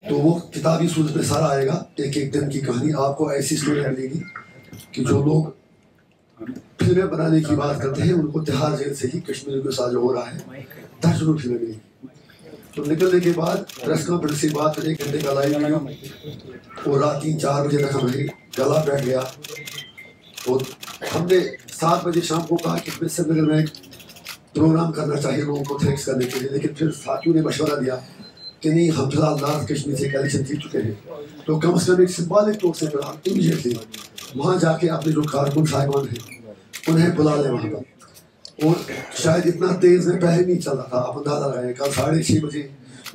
तो वो किताबी सूरत में सारा आएगा, एक एक दिन की कहानी। आपको ऐसी स्टोरी मिलेगी कि जो लोग फिल्में बनाने की बात करते हैं उनको तिहाड़ जेल से ही कश्मीर के साथ जो हो रहा है दर्जनों फिल्में मिलेगी। तो निकलने के बाद प्रेस कॉन्फ्रेंस की बात 1 घंटे का लाइव वीडियो और रात 3-4 बजे तक हमारी गला बैठ गया। और हमने 7 बजे शाम को कहा कि हमें श्रीनगर में प्रोग्राम करना चाहिए लोगों को थैंक्स करने के लिए, लेकिन फिर साथियों ने मशवरा दिया कि नहीं, हम फिलहाल नॉर्थ कश्मीर से इलेक्शन जीत चुके हैं, तो कम से कम एक सिंबॉलिक तौर से फिलहाल इमीडिएटली वहाँ जाके अपने जो कारकुन साहिबान हैं उन्हें बुला लें वहाँ पर। और शायद इतना तेज़ में पहले नहीं चल रहा था, आप अंदाजा लगाएं। कल 6:30 बजे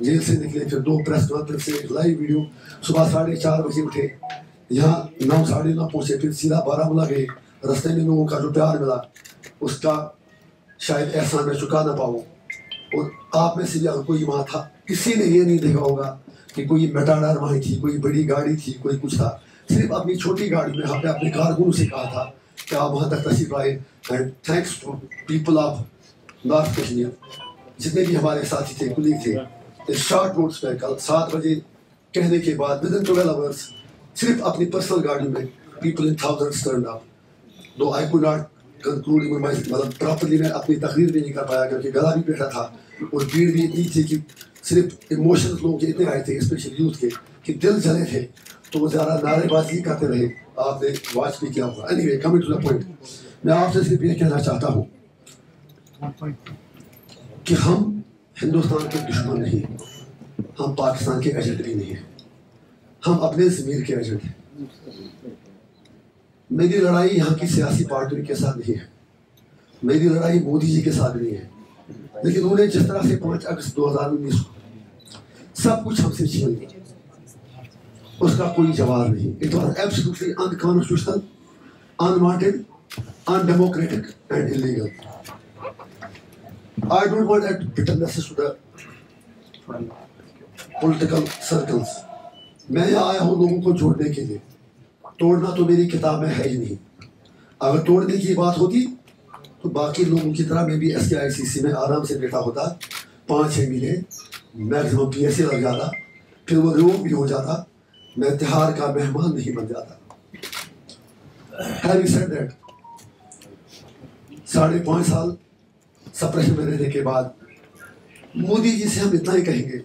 जेल से निकले, फिर 2 प्रेस कॉन्फ्रेंस से लाइव वीडियो, सुबह 4:30 बजे उठे, यहाँ 9 साढ़े 9 पहुँचे, फिर सीधा बारामूला गए। रास्ते में लोगों का जो प्यार मिला उसका शायद एहसान मैं चुका ना पाऊँ। और आप में से भी अगर कोई वहाँ था, किसी ने ये नहीं देखा होगा कि कोई मेटाडोर वहाँ थी, कोई बड़ी गाड़ी थी, कोई कुछ था। सिर्फ अपनी छोटी गाड़ी में हमने अपने कारकुनों से कहा था कि आप वहाँ तक तशरीफ आए। And thanks to people of north Kashmir, जितने भी हमारे साथी थे, कुलीग थे, इस शॉर्ट नोट्स पर कल 7 बजे कहने के बाद विदिन 12 आवर्स सिर्फ अपनी पर्सनल गाड़ी में people in thousands turned up. दो आई कुड नॉट कंक्लूड मतलब प्रॉपर्ली मैं अपनी तकरीर भी नहीं कर पाया क्योंकि गला भी बैठा था और भीड़ भी इतनी थी कि सिर्फ इमोशंस लोगों के इतने आए थे, स्पेशली यूथ के, कि दिल जले थे। तो वो ज़्यादा नारेबाजी करते रहे, आपने वॉच भी किया होगा। Anyway, coming to the point, मैं आपसे सिर्फ ये कहना चाहता हूँ कि हम हिंदुस्तान के दुश्मन नहीं, हम पाकिस्तान के एजेंट भी नहीं हैं, हम अपने ज़मीर के एजेंट हैं। मेरी लड़ाई यहाँ की सियासी पार्टियों के साथ नहीं है, मेरी लड़ाई मोदी जी के साथ नहीं है, लेकिन उन्होंने जिस तरह से 5 अगस्त 2019 को सब कुछ हमसे छीन लिया, उसका कोई जवाब नहीं। It was absolutely unconstitutional, unwanted, undemocratic and illegal. I don't want that bitter message to the political circles. मैं यहाँ आया हूँ लोगों को जोड़ने के लिए, तोड़ना तो मेरी किताब में है ही नहीं। अगर तोड़ने की बात होती तो बाकी लोगों की तरह मैं भी SKICC में आराम से बैठा होता, 5-6 महीने मैक्सिमम PSA लग जाता, फिर वो रिमूव भी हो जाता, मैं तिहाड़ का मेहमान नहीं बन जाता। Having said that, 5.5 साल सप्रेशन में रहने के बाद मोदी जी से हम इतना ही कहेंगे,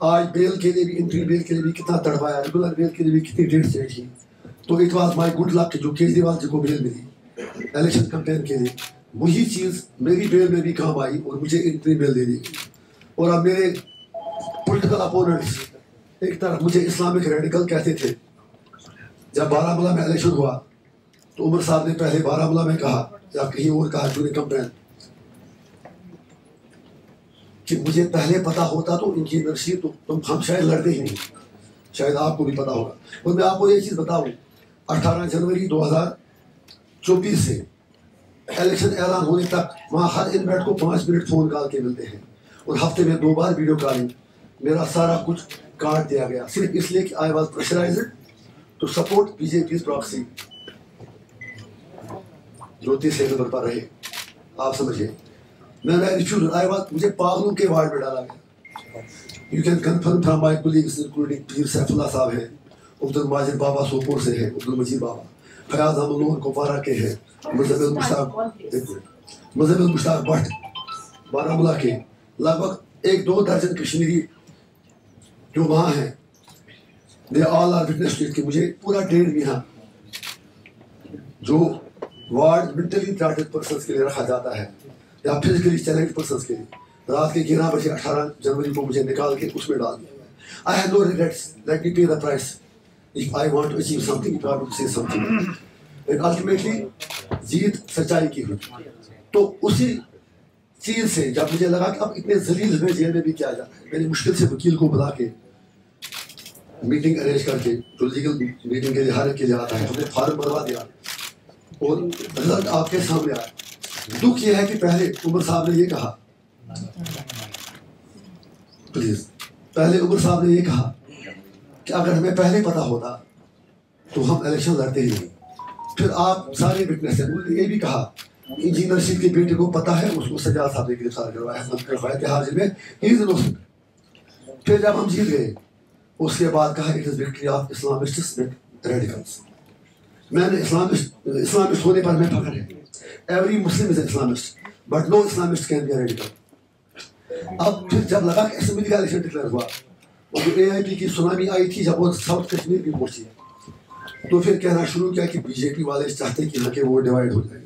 आज बेल के लिए भी, इंट्री बेल के लिए भी कितना तड़पाया, रेगुलर बेल के लिए भी कितनी डेट सेट की। तो it was my good luck जो केजरीवाल जी को बेल मिली इलेक्शन कैंपेन के लिए, वही चीज़ मेरी बेल में भी काम आई और मुझे इंट्री बेल दे दी। और अब मेरे पॉलिटिकल अपोनेंट्स एक तरफ मुझे इस्लामिक रेडिकल कहते थे। जब बारामूला में इलेक्शन हुआ तो उमर साहब ने पहले बारामूला में कहा या कहीं और कहा जूनियर कैंपेन कि मुझे पहले पता होता तो इनकी नसीब तो हम शायद लड़ते ही नहीं, शायद आपको भी पता होगा। और मैं आपको ये चीज़ बताऊं, 18 जनवरी 2024 से इलेक्शन ऐलान होने तक वहाँ हर इन्वेट को 5 मिनट फ़ोन कॉल के मिलते हैं और हफ्ते में 2 बार वीडियो कॉलिंग। मेरा सारा कुछ काट दिया गया सिर्फ इसलिए कि I was pressurised to support BJP's proxy जो 30 नंबर पर रहे। आप समझिए, मैं रिफ्यूज, आई वॉज, मुझे पागलों के वार्ड में डाला गया। You can confirm from my colleagues including पीर सैफुल्लाह साहब हैं, अब्दुल माजिद बाबा सोपोर से हैं, अब्दुल मजीद बाबा, फयाज अहमद नूर कुपवारा के हैं, मुजम्मिल मुश्ताक भट्ट बारामूला के, लगभग 1-2 दर्जन कश्मीरी जो वहाँ हैं, they all are witness to it कि मुझे पूरा 1.5 महीना जो वार्ड मेंटली रिटार्डेड पर्सन्स के लिए रखा जाता है या फिजिकली चैलेंज पर्सन्स के लिए, रात के 11 बजे 18 जनवरी को मुझे निकाल के उसमें डाल दिया। I have no regrets, let me pay the price if I want to achieve something, if I want to say something. And ultimately जीत सच्चाई की हुई। तो उसी चीज़ से जब मुझे लगा कि अब इतने जलील में जेल में भी क्या जाता है, मैंने मुश्किल से वकील को बुला के मीटिंग अरेंज करके, जो लीगल मीटिंग के लिए हर एक के लिए आता है, हमने फॉर्म भरवा दिया और रिजल्ट आपके सामने आया। दुख यह है कि पहले उमर साहब ने ये कहा, प्लीज, पहले उमर साहब ने ये कहा कि अगर हमें पहले पता होता तो हम इलेक्शन लड़ते ही नहीं। फिर आप सारे विटनेस हैं, उन्होंने ये भी कहा इंजीनियर रशीद के बेटे को पता है, उसको सजाद साहब ने गिरफ्तार करवाया तिहाड़ जेल में, ही इज इनोसेंट। फिर जब हम जीत गए उसके बाद कहा it is victory of Islamists radicals. मैंने इस्लामिस्ट होने पर मैं फख्र है। Every Muslim is Islamist but no Islamist can be radical. अब फिर जब लगा कि असेंबली का इलेक्शन डिक्लेयर हुआ और जो AIP की सुनामी आई थी जब वो साउथ कश्मीर भी पहुंची, तो फिर कहना शुरू किया कि BJP वाले चाहते कि यहाँ के वो डिवाइड हो जाए।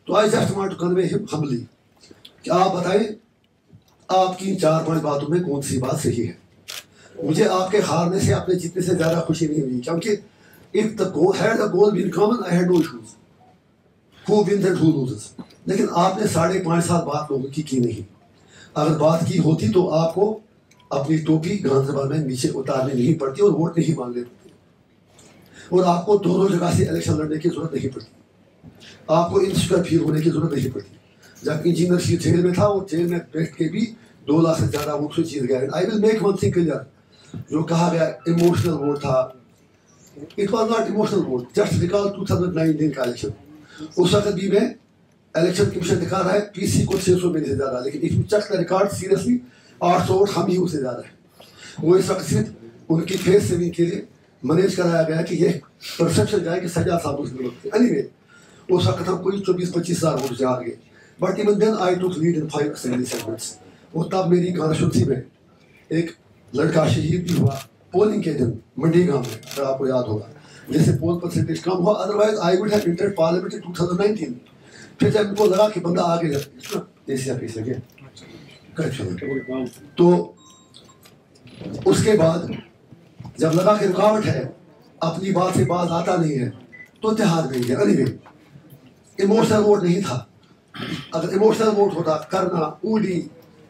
तो I just want to convey him humbly कि आप बताएं आपकी 4-5 बातों में कौन सी बात सही है। मुझे आपके हारने से, अपने जीतने से ज़्यादा खुशी नहीं हुई, क्योंकि if the goal had a goal in common, I had no issues. Who wins and who loses. लेकिन आपने 5.5 साल बात लोगों की नहीं। अगर बात की होती तो आपको अपनी टोपी गांधरबल में नीचे उतारनी नहीं पड़ती और वोट नहीं मांगने पड़ते और आपको दोनों जगह से इलेक्शन लड़ने की जरूरत नहीं पड़ती, आपको इनसिक्योर फील होने की जरूरत नहीं पड़ती। जब इंजीनियर शीट जेल में था और जेल में बैठ के भी 2 लाख से ज़्यादा वोट से जीत गया। I will make one thing clear, जो कहा गया इमोशनल वोट था, it was not emotional vote. Just recall 2019 का इलेक्शन, उस वक्त भी में इलेक्शन कमीशन दिखा रहा है PC को 600 में से ज़्यादा, लेकिन if you check the record seriously 800 vote हम ही उससे ज़्यादा है। वो इस वक्त सिर्फ उनकी फेस सेविंग के लिए मैनेज कराया गया कि ये परसेप्शन जाए कि सजा साहब उस जरूरत। एनीवे उस वक्त हम कोई 24-25 हज़ार वोट से हार गए, but even then I took lead in 5 assembly segments. और तब मेरी कॉन्स्टिट्यूंसी में एक लड़का शहीद भी हुआ पोलिंग के दिन मंडी गांव में, अगर आपको याद होगा, जैसे पोल परसेंटेज कम हुआ, otherwise I would have entered parliament in 2019। फिर जब इनको लगा कि बंदा आगे तो उसके बाद जब लगा कि रुकावट है, अपनी बात से बात आता नहीं है, तो इत्तेहाद नहीं गया। एनीवे इमोशनल वोट नहीं था। अगर इमोशनल वोट होता, करना, ऊडी,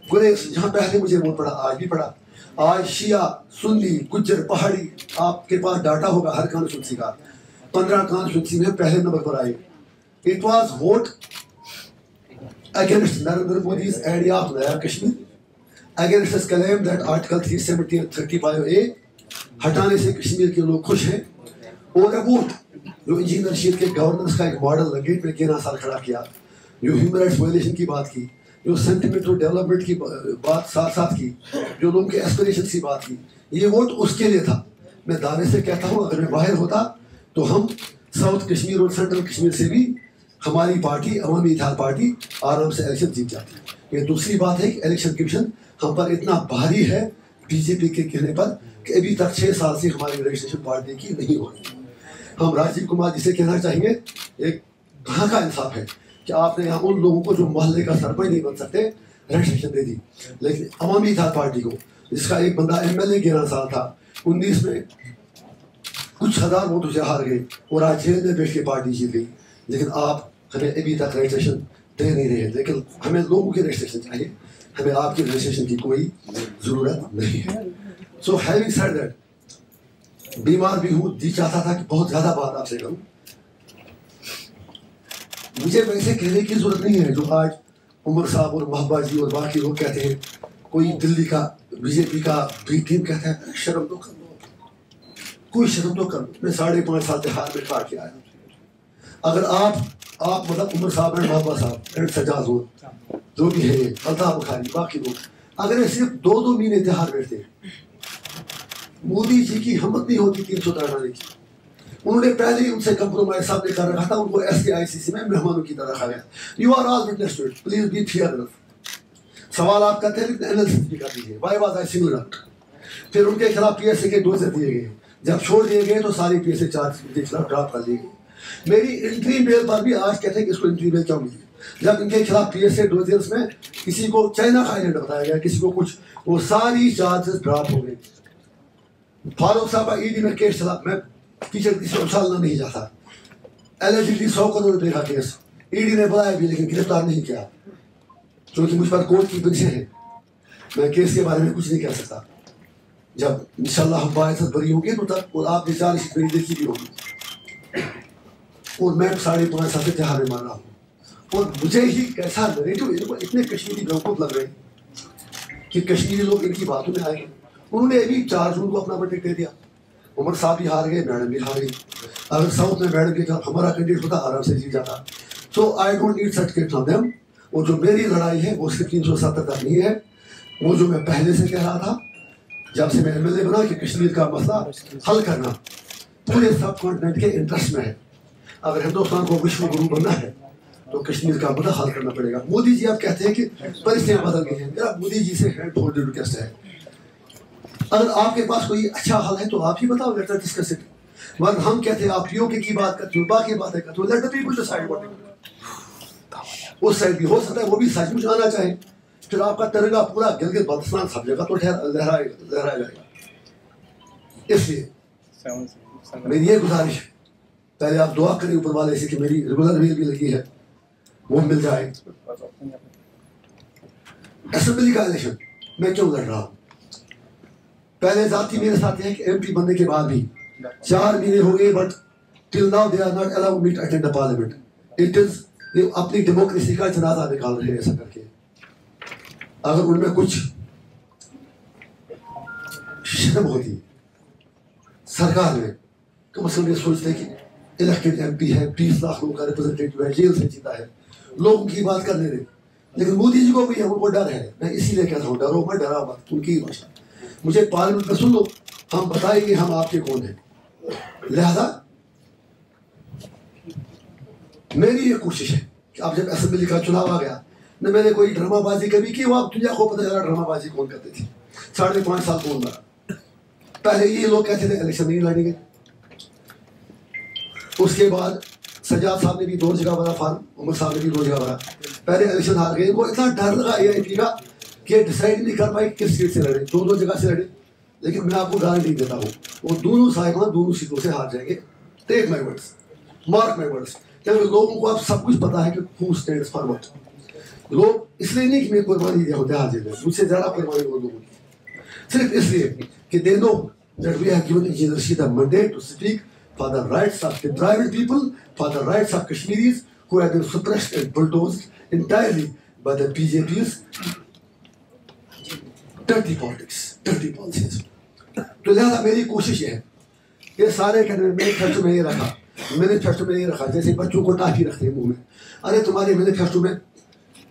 गुरेज, जहाँ पहले मुझे वोट पड़ा, आज भी पड़ा, आज शिया, सुन्नी, गुज्जर, पहाड़ी, आपके पास डाटा होगा हर कॉन्स्टिट्यूंसी का, 15 कॉन्स्टिट्यूंसी में पहले नंबर पर आए। It was vote against Narendra Modi's idea of नया Kashmir, against his claim that article 370 और 35A हटाने से कश्मीर के लोग खुश हैं, और अ वोट जो इंजीनियर शीट के गवर्नेंस का एक मॉडल लगेट में 11 साल खड़ा किया, जो ह्यूमन राइट्स वायलेशन की बात की, जो सेंटिमेंटल डेवलपमेंट की बात साथ साथ की, जो लोगों के एस्पिरेशन की बात की, ये वोट उसके लिए था। मैं दावे से कहता हूँ अगर मैं बाहर होता तो हम साउथ कश्मीर और सेंट्रल कश्मीर से भी हमारी पार्टी अवामी इत्तेहाद पार्टी आराम से इलेक्शन जीत जाती। ये दूसरी बात है कि इलेक्शन कमीशन हम पर इतना भारी है BJP के कहने पर कि अभी तक 6 साल से हमारी रजिस्ट्रेशन पार्टी की नहीं हो रही। हम राजीव कुमार जी से कहना चाहेंगे, एक कहाँ का इंसाफ है कि आपने यहाँ उन लोगों को जो मोहल्ले का सरपंच नहीं बन सकते रजिस्ट्रेशन दे दी, लेकिन अवामी इत्तेहाद पार्टी को, जिसका एक बंदा MLA 11 साल था, 19 में कुछ हज़ार वोटों से हार गए और आज जेल में बैठ के पार्टी जीत गई, लेकिन आप हमें अभी तक रजिस्ट्रेशन दे नहीं रहे। लेकिन हमें लोगों की रजिस्ट्रेशन चाहिए, हमें आपकी रजिस्ट्रेशन की कोई ज़रूरत नहीं है। सो हैविंग सेड दैट, बीमार भी हूँ, जी चाहता था कि बहुत ज़्यादा बात आपसे करूँ। मुझे वैसे कहने की जरूरत नहीं है जो आज उमर साहब और महबा जी और बाकी लोग कहते हैं, कोई दिल्ली का BJP का बी टीम कहता है शर्म तो कर लो, कोई शर्म तो कर लो। मैं 5.5 साल से हार में खा के आया। अगर आप मतलब उमर साहब एंड महबा साहब एंड सजाद हो, जो भी है, अल्ताफ बुखारी, बाकी लोग, अगर सिर्फ 2-2 महीने इत्तेहाद बैठते, मोदी जी की हिम्मत नहीं होती 300 हटाने की। उन्होंने पहले ही उनसे कंप्रोमाइज सामने कर रखा था, उनको SAICC में मेहमानों की तरह रखा गया। You are all witness to it, please be fair enough. सवाल आप करते हैं लेकिन एनालिसिस भी कर दीजिए। Why was I singled out? फिर उनके खिलाफ PSA के 2 से दिए गए, जब छोड़ दिए गए तो सारी PSA चार्ज उनके खिलाफ ड्रॉप कर दिए गए। मेरी इंट्री बेल पर भी आज कहते हैं कि इसको इंट्री बेल क्यों मिली, जब इनके खिलाफ PSA 2 जेल्स में किसी को चाइना का आइलैंड बताया गया, किसी को कुछ, वो सारी चार्जेस ड्रॉप हो गई। फारूक साहब का ED में केस चला, मैं पीछे किसी उछालना नहीं चाहता, एलिजिबली 100 करोड़ रुपए का केस, ED ने बुलाया भी लेकिन गिरफ्तार नहीं किया, क्योंकि मुझ पर कोर्ट की बंदिशें हैं। मैं केस के बारे में कुछ नहीं कह सकता। जब इंशाल्लाह हम बाइज्जत बरी होंगे तो तब, और आपने 4 मेरी देखी भी होगी, और मैं 5.5 साल से इत्तेहाद में मान रहा हूँ, और मुझे ही कैसा नरेटिव, इनको इतने कश्मीरी बेवकूफ लग रहे हैं कि कश्मीरी लोग इनकी बातों में आएंगे। उन्होंने अभी 4 जून को अपना वर्डिक्ट दे दिया, उमर साहब भी हार गए, मैडम भी हार गई। अगर साउथ में मैडम के खिलाफ हमारा कैंडिडेट होता, आराम से जीत जाता। So I don't need certificate from them. और जो मेरी लड़ाई है वो सिर्फ 370 तक नहीं है, वो जो मैं पहले से कह रहा था जब से मैं एमएलए बना कि कश्मीर का मसला हल करना पूरे सब कॉन्टिनेंट के इंटरेस्ट में है। अगर हिंदुस्तान को विश्व गुरु बनना है तो कश्मीर का मुद्दा हल करना पड़ेगा। मोदी जी आप कहते हैं कि परिस्थितियां बदल गई हैं, मेरा मोदी जी से हैंड फोल्डेड रिक्वेस्ट है, अगर आपके पास कोई अच्छा हल है तो आप ही बताओ, लेट अस डिस्कस इट। मगर हम कहते हैं आप पीओके की बात करते हो, बाकी बातें करते हो, let the people decide what. उस साइड भी हो सकता है वो भी सचमुच आना चाहे, फिर आपका तिरंगा पूरा गिलगित बाल्टिस्तान सब जगह तो लहराया जाएगा। इसलिए मेरी ये गुजारिश है, पहले आप दुआ करें ऊपर वाले से कि मेरी रेगुलर मेल भी लगी है वो मिल जाए। असेंबली का इलेक्शन मैं क्यों लड़ रहा हूँ? पहले जाती मेरे साथ है कि एमपी बनने के बाद भी 4 महीने हो गए, but till now they are not allowed me to attend the parliament. It is अपनी डेमोक्रेसी का जनाजा निकाल रहे हैं ऐसा करके। अगर उनमें कुछ शर्म होती सरकार में, कम से कम ये सोचते कि इलेक्टेड एमपी है, 20 लाख लोगों का रिप्रेजेंटेटिव है, जेल से जीता है, लोगों की बात करने दे। लेकिन मोदी जी को भी उनको डर है। मैं इसीलिए कहता हूँ डरो मत, डरा मत, उनकी भाषा मुझे पार्लियामेंट में सुन लो, हम बताएंगे हम आपके कौन हैं। लिहाजा मेरी ये कोशिश है कि अब जब असेंबली का चुनाव आ गया न मैंने कोई ड्रामाबाजी कभी की, वो आप दुनिया को पता चला ड्रामाबाजी कौन करते थे। 5.5 साल कौन लड़ा? पहले ये लोग कहते थे इलेक्शन नहीं लड़ेंगे, उसके बाद सज्जाद साहब ने भी 2 जगह भरा फॉर्म, उमर साहब ने भी 2 जगह भरा, पहले इलेक्शन हार गए। वो इतना डर लगा एआईपी का कि डिसाइड नहीं कर पाए किस सीट से लड़े, 2 जगह से लड़े। लेकिन मैं आपको गारंटी देता हूँ वो दोनों साहिबान दोनों सीटों से हार जाएंगे। Take my words, mark my words. क्योंकि लोगों को अब सब कुछ पता है कि हु स्टैंड्स फॉर व्हाट। लोग इसलिए नहीं कि मैं कुर्बानी दिया होते हाजिर है, मुझसे ज़्यादा कुर्बानी वो लोगों की, सिर्फ इसलिए कि they know that we have given Engineer Rashid a mandate to speak for the rights of the tribal people, for the rights of Kashmiris who have been suppressed and bulldozed entirely by the BJP's dirty politics, dirty policies. तो लिहाजा मेरी कोशिश ये है, ये सारे कहने manifesto में ये रखा, मैनिफेस्टो में ये रखा जैसे बच्चों को टाफी रखते हैं मुंह में। अरे तुम्हारे मैनिफेस्टो में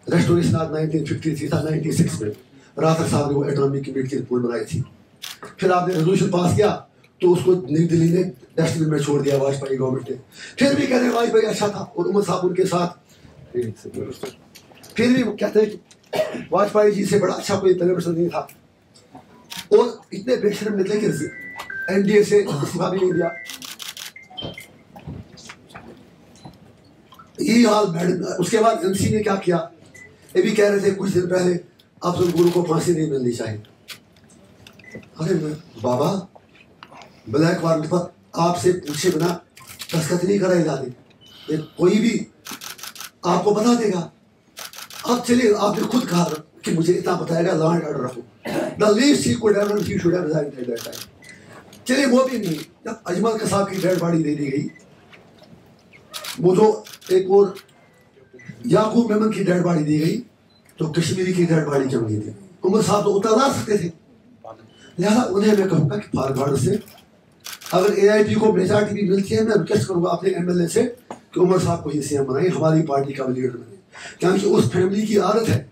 रेस्टोरेशन 1953 था, 96 में राथर साहब ने वो एटॉमिक कमेटी की रिपोर्ट बनाई थी। फिर आपने रेजोल्यूशन पास किया तो उसको नई दिल्ली ने डस्टबिन में छोड़ दिया वाजपेयी गवर्नमेंट ने। फिर भी कहते हैं वाजपेयी अच्छा था और उमर साहब उनके साथ, फिर भी कहते हैं कि वाजपेयी जी से बड़ा अच्छा कोई पॉलिटिशियन नहीं था। और इतने बेशर्म निकले कि एनडीए से इस्तीफा भी नहीं दिया। ये हाल मैडम। उसके बाद एमसी ने क्या किया, ये भी कह रहे थे कुछ दिन पहले अफजल गुरु को फांसी नहीं मिलनी चाहिए। अरे बाबा, ब्लैक वारंट पर आपसे पूछे बिना दस्तखत नहीं कराई जाती, ये कोई भी आपको बता देगा। अब चलिए, आपने खुद कहा कि मुझे इतना बताएगा लॉ एंड ऑर्डर रखो। The least he could have done, he should have resigned at that time. चलिए वो भी नहीं, जब अजमल कसाब की डेड बॉडी दे दी गई, वो जो एक और याकूब मेमन की डेड बॉडी दी गई, तो कश्मीरी की डेड बॉडी क्यों नहीं दी? उमर साहब तो उतार सकते थे। लिहाजा उन्हें मैं कहूँगा कि फारगाड़ से अगर एआईपी को मेजॉरिटी भी मिलती है, मैं रिक्वेस्ट करूँगा अपने एमएलए से कि उमर साहब को ही सीएम बनाए, हमारी पार्टी का लीडर बने। क्योंकि उस फैमिली की आदत है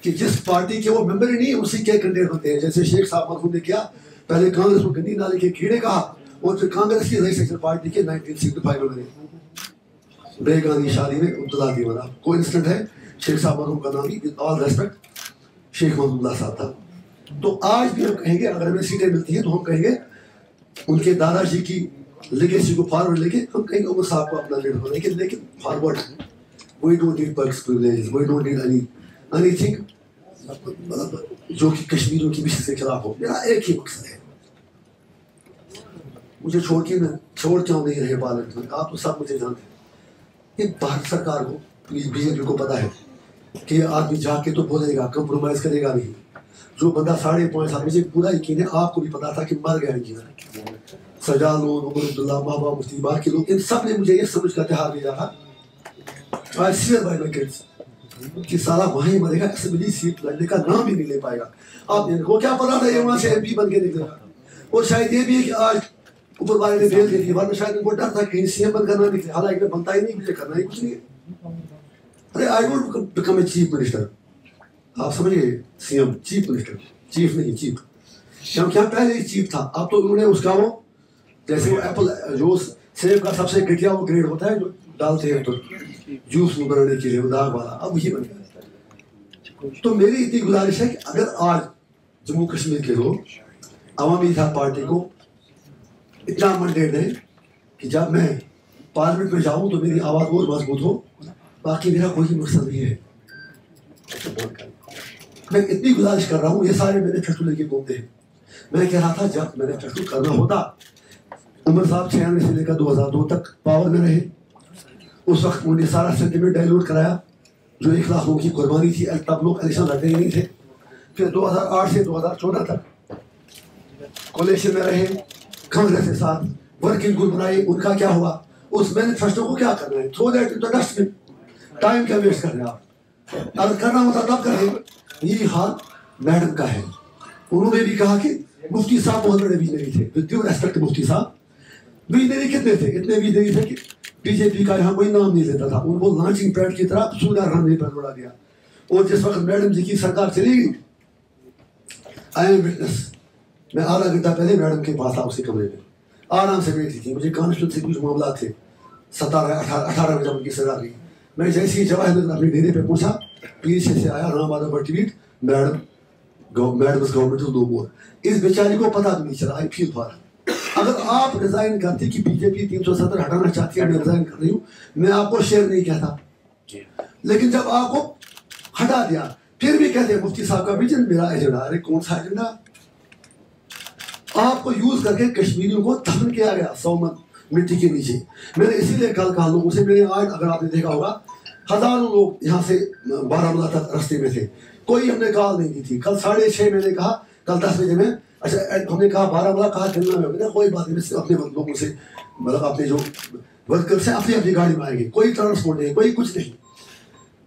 कि जिस पार्टी के वो मेंबर ही नहीं है उसी के कैंडिडेट होते हैं। जैसे शेख साहब मरहूम ने किया, पहले कांग्रेस को गंदी नाले के कीड़े कहा और फिर कांग्रेस की सेक्शन पार्टी के 1965 में बने। बेगान की शादी में अब्दुल्ला दीवाना को इंसिडेंट है, शेख साहब मरहूम का नाम ही with all respect Sheikh Mahmudullah साहब था। तो आज भी हम कहेंगे अगर हमें सीटें मिलती हैं तो हम कहेंगे उनके दादाजी की लेगेसी को फॉरवर्ड लेके हम कहेंगे उमर साहब को अपना लीडर बनाएंगे। लेकिन forward we don't need perks privileges, we don't need anything जो कि कश्मीरियों की विशेष के खिलाफ हो। मेरा एक ही मकसद है, मुझे छोड़ क्यों नहीं रहे पार्लियामेंट में, आप तो सब मुझे जानते हैं। ये भारत सरकार को, बीजेपी को पता है कि आदमी जाके तो बोलेगा, कंप्रोमाइज करेगा नहीं। जो बंदा 5.5 साल, मुझे पूरा यकीन है आपको भी पता था कि मर गया इंजीनियर सजाद लोन, उमर अब्दुल्ला, महबूबा मुफ्ती, बाकी लोग, इन सब ने मुझे ये समझ कर त्योहार भेजा था I swear by my kids कि साला वहीं मरेगा, असेंबली सीट लड़ने का नाम ही नहीं ले पाएगा। आप इनको क्या पता था ये वहां से एमपी बन के निकलेगा। और शायद ये भी है कि आज ऊपर वाले ने बेल दे दी, वरना शायद इनको डर था कहीं सीएम बनकर ना निकले। हालांकि बनता ही नहीं, मुझे करना ही कुछ नहीं है। अरे I don't become a chief minister, आप समझिए, सीएम चीफ मिनिस्टर, चीफ नहीं चीफ। क्योंकि यहाँ पहले ही चीप था, अब तो उन्होंने उसका वो जैसे वो एप्पल जो सेब का सबसे घटिया वो ग्रेड होता है जो डालते हैं तो जूस बनाने के लिए वो दाग वाला, अब वही बन गया। तो मेरी इतनी गुजारिश है कि अगर आज जम्मू कश्मीर के लोग अवामी इत्तेहाद पार्टी को इतना मंडेट दें कि जब मैं पार्लियामेंट में जाऊं तो मेरी आवाज़ और मजबूत हो, बाकी मेरा कोई मकसद नहीं है। मैं इतनी गुजारिश कर रहा हूँ, ये सारे मैनिफेस्टो लेके घूमते हैं। मैं कह रहा था जब मैनिफेस्टो करना होता, उमर साहब 96 से लेकर 2002 तक पावर में रहे, उस वक्त उन्होंने सारा सेंटिमेंट डाइल्यूट कराया, जो 1 लाख लोगों की कुर्बानी थी, तब लोग इलेक्शन लड़ते ही नहीं थे। फिर 2008 से 2014 तक कोलिशन में रहे, कांग्रेस के साथ वर्किंग ग्रुप बनाई, उनका क्या हुआ? उस मैनिफेस्टो को क्या करना है? Throw that into dustbin. Time क्या वेस्ट कर रहे हैं आप? अगर करना होता तब करें। यही हाल मैडम का है। उन्होंने भी कहा कि मुफ्ती साहब बहुत बड़े विजनरी थे, विद ड्यू रेस्पेक्ट मुफ्ती साहब। विजनरी कितने थे? इतने विजनरी थे कि बीजेपी का यहाँ कोई नाम नहीं लेता था, उनको लॉन्चिंग पैड की तरह सूर्या रनवे पर उड़ा दिया। और जिस वक्त मैडम जी की सरकार चली गई, आई एम विटनेस, मैं आधा घंटा पहले मैडम के पास था, उसी कमरे में आराम से बैठी थी। मुझे कॉन्स्टिट्यूट से कुछ मामला थे, 17-18 में जब उनकी सरकार गई, मैं जैसे ही जवाहर अपने डेरे पे पहुंचा, पीछे से आया Ram Madhav tweet, madam government to do more. इस बेचारी को पता भी नहीं चला। आई फील फॉर, अगर आप रिजाइन करती कि बीजेपी 370 हटाना चाहती है, मैं रिजाइन कर रही हूँ, मैं आपको शेयर नहीं कहता। लेकिन जब आपको हटा दिया, फिर भी कहते हैं मुफ्ती साहब का विजन मेरा एजेंडा। अरे कौन सा एजेंडा? आपको यूज करके कश्मीरियों को दफन किया गया 100 मन मिट्टी के नीचे। मैंने इसीलिए कल कहा लोगों से, मैंने आज अगर आपने देखा होगा, हजारों लोग यहाँ से बारामूला तक रास्ते में थे, कोई हमने कॉल नहीं दी थी। कल 6:30 मैंने कहा, कल 10 बजे में, अच्छा हमने कहा बारामूला कहा चलना है, कोई बात नहीं, अपने लोगों से मतलब अपने जो वर्कर से अपनी अपनी गाड़ी में आएंगे, कोई ट्रांसपोर्ट नहीं, कोई कुछ नहीं।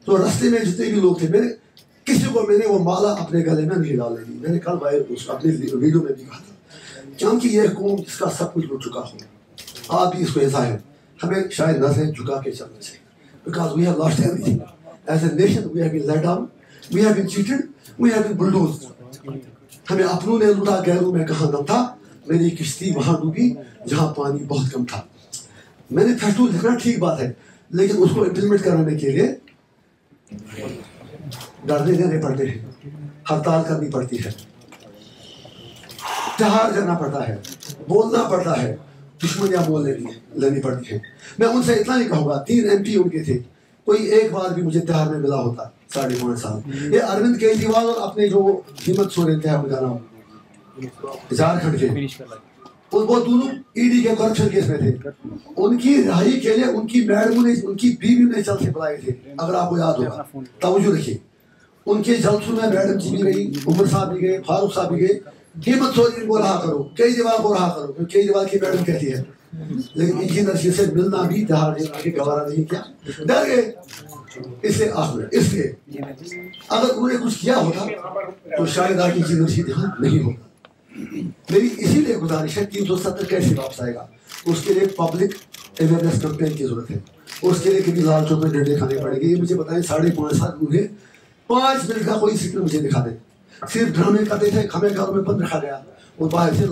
तो रास्ते में जितने भी लोग थे, मैंने किसी को मैंने वो माला अपने गले में नहीं डालने दी। मैंने कल अपने वीडियो में भी कहा था, क्योंकि यह कौम जिसका सब कुछ लुट चुका हो, आप भी इसको ऐसा है, हमें शायद नजरें झुका के चलना चाहिए। Because we have lost everything. As a nation, we have been let down, we have been cheated, we have been bulldozed. हमें अपनों ने लूटा, गैरों में कहाँ दम था। मेरी किश्ती वहां डूबी जहां पानी बहुत कम था। मैनिफेस्टो लिखना ठीक बात है, लेकिन उसको इम्प्लीमेंट कराने के लिए डरने देने पड़ते हैं, हड़ताल करनी पड़ती है, त्योहार करना पड़ता है, बोलना पड़ता है, दुश्मनियां बोल लेनी पड़ती है। मैं उनसे इतना ही कहूँगा, 3 MP उनके थे, कोई एक बार भी मुझे त्योहार में मिला होता 5.5 साल। ये अरविंद केजरीवाल और अपने जो हिम्मत सोरेन थे, उनका नाम झारखंड के, वो दोनों ED के करप्शन केस में थे। उनकी रिहाई के लिए उनकी मैडम ने, उनकी बीवी ने जल से बुलाए थे, अगर आपको याद होगा, तवज्जो रखिए। उनके जलसों में मैडम जी भी गई, उमर साहब भी गए, फारूक साहब भी गए। हिम्मत सोरेन को रहा करो, केजरीवाल को रहा करो, क्योंकि केजरीवाल की मैडम कहती है। लेकिन इंजीनियर जी से मिलना भी त्योहार के गवारा नहीं किया, डर गए। इसलिए अगर उन्होंने कुछ किया होता तो शायद आज इंजीनियर जी ध्यान नहीं होता। मेरी इसीलिए गुजारिश है, 370 कैसे वापस आएगा, उसके लिए पब्लिक अवेयरनेस कैंपेन की जरूरत है। उसके लिए कभी लाल चौक में डंडे खाने पड़ेंगे। ये मुझे बताएं, 5.5 साल हुए, 5 मिनट का कोई सिग्नल मुझे दिखा दे। सिर्फ ड्रामे करते थे, हमें घरों में बंद रखा गया, और बाहर से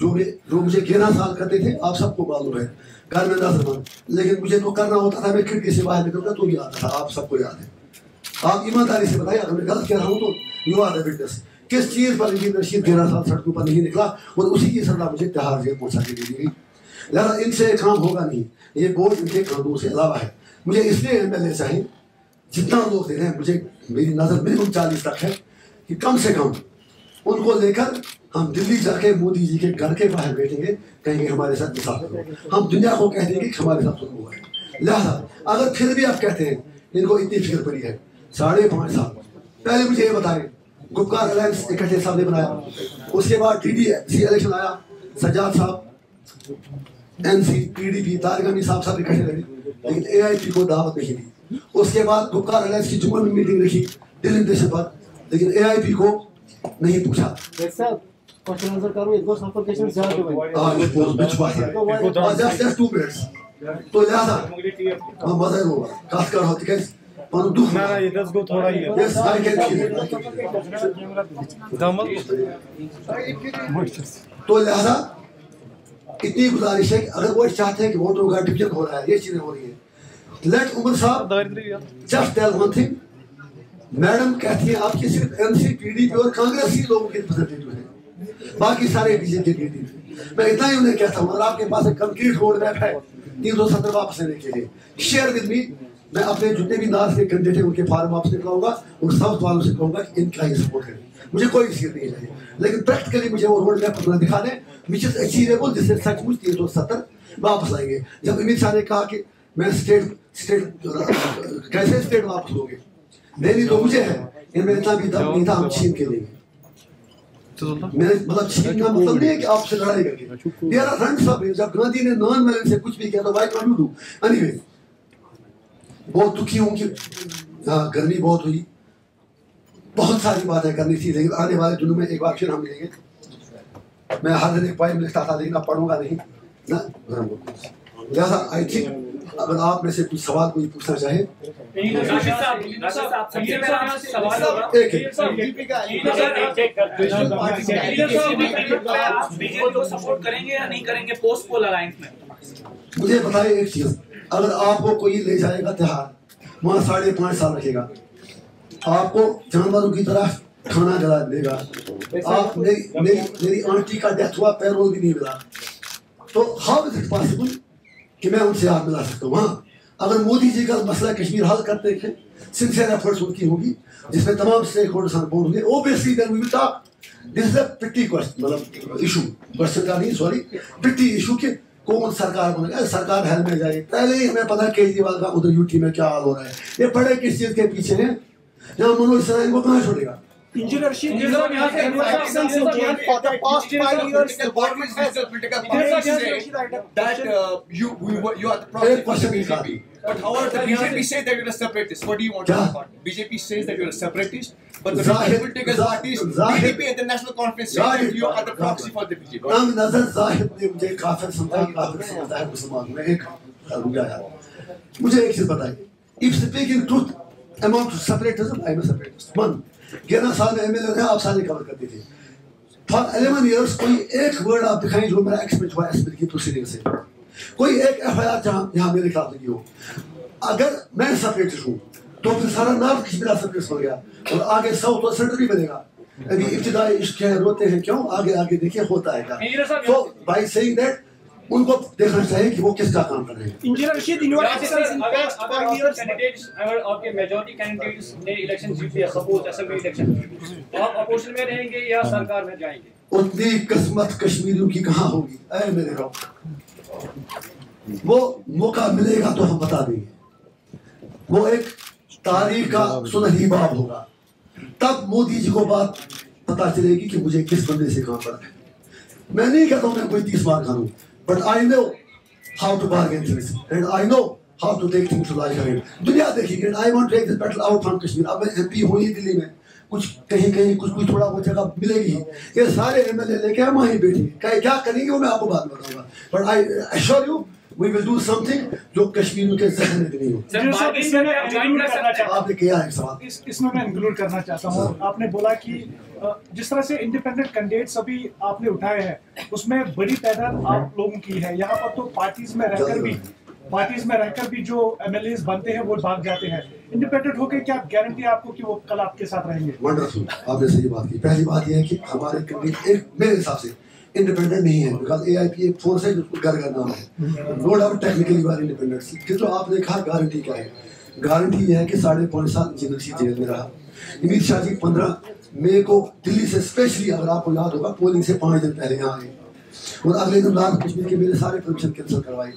जो मुझे 11 साल करते थे, आप सबको मालूम है, घर में 10 बंद। लेकिन मुझे तो करना होता था, मैं खिड़की से बाहर निकलता तो भी आता था, आप सबको याद है। आप ईमानदारी से बताइए, अगर मैं गलत कह रहा हूँ तो यू आर द विटनेस। किस चीज़ पर इंजीनियर रशीद 11 साल सड़कों पर नहीं निकला, और उसी की सजा मुझे त्योहार जेल पहुँचा के दी गई। लिहाजा इनसे काम होगा नहीं, ये बोझ इनके कानून से अलावा है। मुझे इसलिए MLA चाहिए, जितना लोग दे रहे हैं, मुझे मेरी नज़र मिनिमम 40 तक है, कि कम से कम उनको लेकर हम दिल्ली जाके मोदी जी के घर के बाहर बैठेंगे, कहेंगे हमारे साथ इंसाफ करो। हम दुनिया को कह देंगे कि हमारे साथ जुल्म हुआ है। लिहाजा अगर फिर भी आप कहते हैं इनको इतनी फिक्र पड़ी है, 5.5 साल पहले मुझे ये बताएं, गुपकार अलायंस इकट्ठे साहब ने बनाया, उसके बाद TDC इलेक्शन आया, सज्जाद साहब, NC, PDP, तारगमी साहब इकट्ठे लगे, लेकिन AIP को दावत नहीं दी। उसके बाद गुपकार अलायंस की जुम्मन में मीटिंग रखी दिल्ली स्टेशन पर, लेकिन AIP को नहीं पूछा। तो लिहाजा मजा होगा, खासकर होती है पर दुख ना ये 10 गो थोड़ा ही है। Yes I can feel. तो लिहाजा इतनी गुजारिश है कि अगर वो चाहते हैं कि वोटों का डिवीजन हो रहा है, ये चीजें हो रही है, लेट उमर साहब just tell one thing, madam कहती है आपकी सिर्फ एमसी पीडीपी और कांग्रेसी लोगों के रिप्रेजेंटेटिव है, बाकी सारे बीजेपी के थे। मैं इतना ही उन्हें कहता हूँ, अगर आपके पास एक कंक्रीट रोड मैप है 370 वापस लेने के लिए, शेयर विद मी, मैं अपने जितने भी नार्थ के कैंडिडेट थे उनके फार्म वापस निकलाऊंगा और साउथ वालों से कहूंगा कि इनका ही सपोर्ट करें, मुझे कोई सीट नहीं चाहिए, लेकिन प्रैक्टिकली मुझे वो रोड मैप अपना दिखा दें विच इज अचीवेबल, जिससे सचमुच 370 वापस आएंगे। जब अमित शाह ने कहा कि मैं स्टेट कैसे स्टेट वापस लोगे, देनी तो मुझे है, इनमें इतना भी दम नहीं था हम छीन के लेंगे। मेरे मतलब छीनना मतलब नहीं है कि आपसे लड़ाई करके, देयर आर फ्रेंड्स ऑफ, जब गांधी ने नॉन वायलेंस से कुछ भी किया तो why don't you do. Anyway बहुत दुखी हूं कि गर्मी बहुत हुई, बहुत सारी बातें करनी थी, लेकिन आने वाले दिनों में एक बार फिर हम मिलेंगे। मैं हर दिन एक पोएम लिखता था लेकिन अब पढ़ूंगा नहीं ना, लिहाजा आई थिंक अगर आप में से कुछ सवाल कोई पूछना चाहे। मुझे बताइए एक चीज, अगर आपको कोई ले जाएगा तिहाड़, वहाँ 5.5 साल रखेगा, आपको जानवरों की तरह खाना जला देगा, आप मेरी आंटी का डेथ हुआ, पैरोल भी नहीं मिला, तो हाउ इज इट पॉसिबल कि मैं उनसे आप मिला सकता हूँ। हाँ, अगर मोदी जी का मसला कश्मीर हल करते हैं, सिंसियर एफर्ट्स उनकी होगी जिसमें तमाम स्टेक होल्डर्स बोर्ड होंगे, obviously then we will talk. This is a pity question, मतलब इशू, क्वेश्चन का नहीं सॉरी, पिटी इशू के कौन सरकार बनेगा, सरकार हेल में जाए। पहले ही हमें पता है केजरीवाल का उधर यूटी में क्या हाल हो रहा है, ये पड़े किस चीज के पीछे हैं, यहाँ मनोज सिन्हा इनको कहाँ छोड़ेगा। Engineer Rashid, for the past 5 years, the government has that you are the proxy for the BJP. But however, the BJP say that you're a separatist. What do you want to respond? BJP says that you're a separatist, but the political parties, BJP and the National Conference say that you are the proxy for the BJP. नाम नजर जाहिद ने मुझे काफिर समझा, काफिर समझा है मुसलमान में एक रुका यार। मुझे एक चीज बताइए, if speaking truth amount to separatism, I am a separatist. One, 11 साल में एमएलए रहे, आप सारे कवर करते थे। फॉर 11 years कोई एक वर्ड आप दिखाएं जो मेरा एक्सपेक्ट हुआ एसपी की प्रोसीडिंग से, कोई एक एफआईआर जहां मेरे खिलाफ लगी हो। अगर मैं सेपरेटिस्ट हूँ तो फिर सारा नॉर्थ कश्मीर सेपरेटिस्ट हो गया और आगे साउथ और सेंटर भी बनेगा। अभी इब्तिदाई इश्क है, रोते हैं क्यों, आगे आगे देखिए होता है क्या। तो बाय सेइंग दैट उनको देखना चाहिए कि वो किसका काम कर रहे हैं। Engineer Rashid, in your experience in past 5 years, candidates अगर आपके मेजॉरिटी कैंडिडेट्स ने इलेक्शन जीत लिया, सपोज असेंबली इलेक्शन, तो आप अपोजिशन में रहेंगे या सरकार में जाएंगे? उतनी किस्मत कश्मीरियों की कहाँ होगी, ऐ मेरे रब, वो मौका मिलेगा तो हम बता देंगे, वो एक तारीख का सुनहरी बाब होगा, तब मोदी जी को बात पता चलेगी कि मुझे किस बंदे से काम पड़ा है। मैं नहीं कहता हूँ मैं कोई 30 मार खाऊं, but I know how to bargain things and I know how to take things to life ahead. दुनिया देखेगी, I want to take this battle out from Kashmir. अब मैं MP हूँ ही दिल्ली में, कुछ कहीं कहीं कुछ थोड़ा बहुत जगह मिलेगी, ये सारे एमएलए लेके हम वहीं बैठे क्या करेंगे वो मैं आपको बाद में बताऊंगा, but I assure you we will do something जो कश्मीर के जहन में नहीं हो। आपने किया है सवाल, इसमें मैं इंक्लूड करना चाहता हूँ। आपने बोला कि जिस तरह से इंडिपेंडेंट कैंडिडेट्स अभी आपने उठाए हैं उसमें बड़ी तादाद आप लोगों की है, यहाँ पर तो पार्टीज में रहकर भी जो एमएलएस बनते हैं वो भाग जाते हैं। इंडिपेंडेंट होकर क्या गारंटी आपको कि वो कल आपके साथ रहेंगे? वंडरफुल, आपने सही बात की। पहली बात यह है कि हमारे कैंडिडेट मेरे हिसाब से इंडिपेंडेंट नहीं है, बिकॉज एआईपी एक फोर्स है जिसको घर का नाम है, no doubt technically we are independent. फिर जो आपने कहा गारंटी क्या है, गारंटी यह है कि 5.5 साल इंजीनियर जेल में रहा। अमित शाह जी 15 मई को दिल्ली से स्पेशली, अगर आपको याद होगा, पोलिंग से 5 दिन पहले यहाँ आए और अगले दिन नॉर्थ कश्मीर के मेरे सारे परमिशन कैंसिल करवाए,